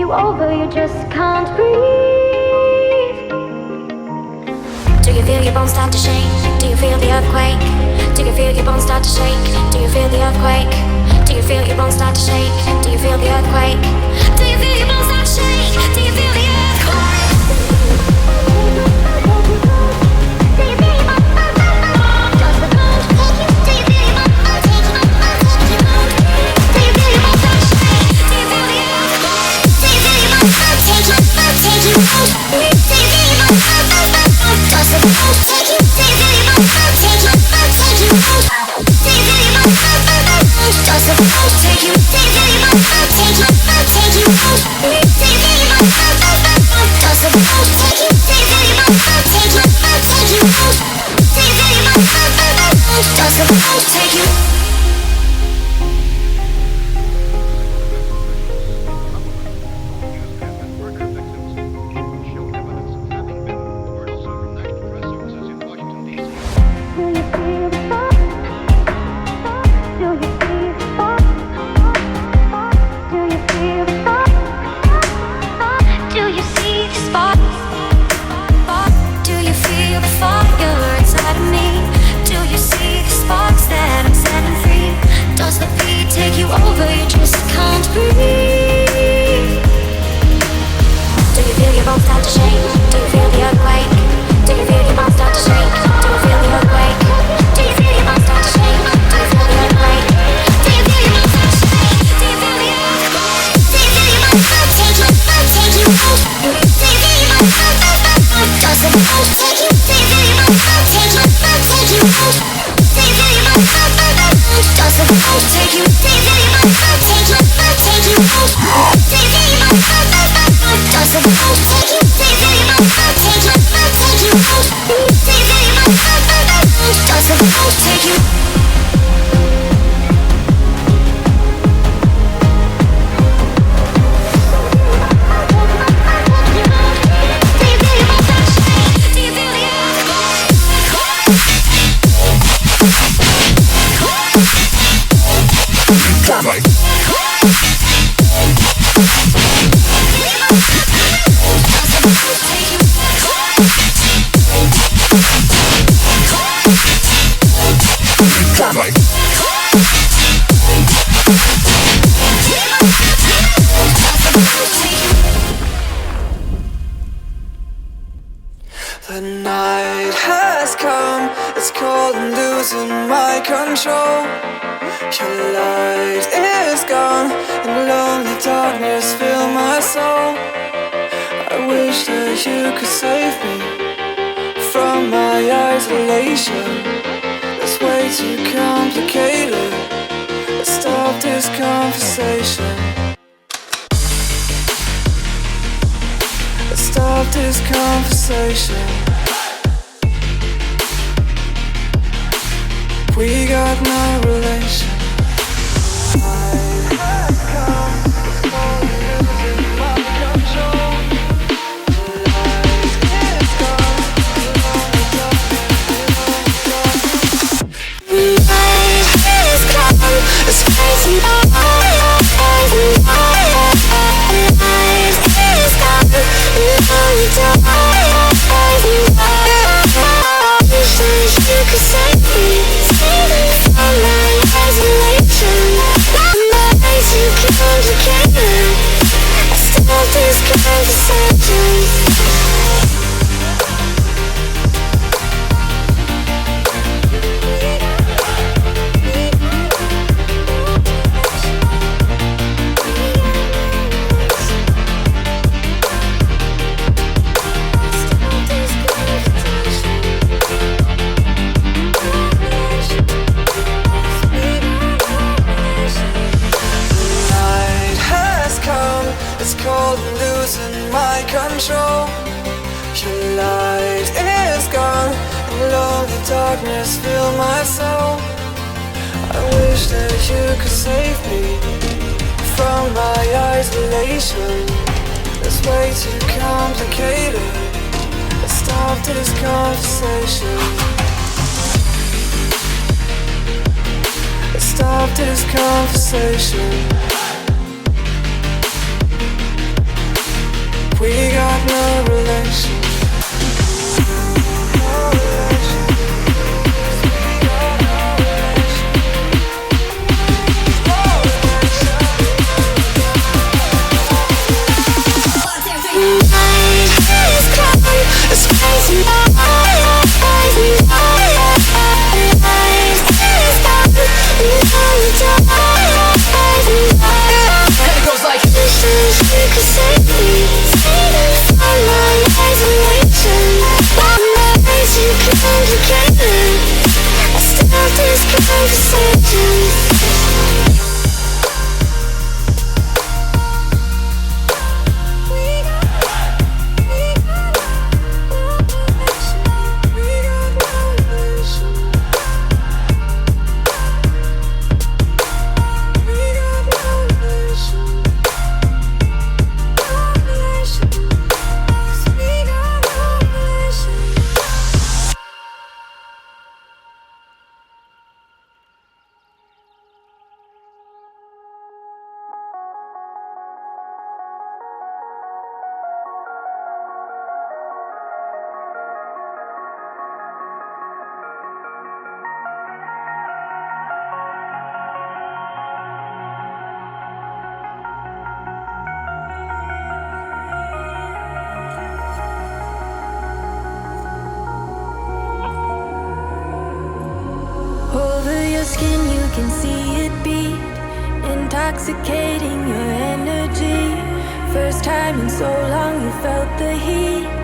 you over, you just can't breathe. Do you feel your bones start to shake? Do you feel the earthquake? Do you feel your bones start to shake? Do you feel the earthquake? Do you feel your bones start to shake? Do you feel the earthquake? Do you feel your bones start to shake? Do you feel the earthquake? The night has come, it's cold and losing my control. Your light is gone, and lonely darkness fill my soul. I wish that you could save me from my isolation. It's way too complicated. Let's stop this conversation. Let's stop this conversation. We got no relation. It's crazy. You could save me, save me from my isolation. My mind's too complicated. I stop this conversation. Control. Your light is gone, and lonely darkness fill my soul. I wish that you could save me from my isolation. It's way too complicated. Let's stop this conversation. Let's stop this conversation. We got no relation. Can see it beat, intoxicating your energy. First time in so long you felt the heat.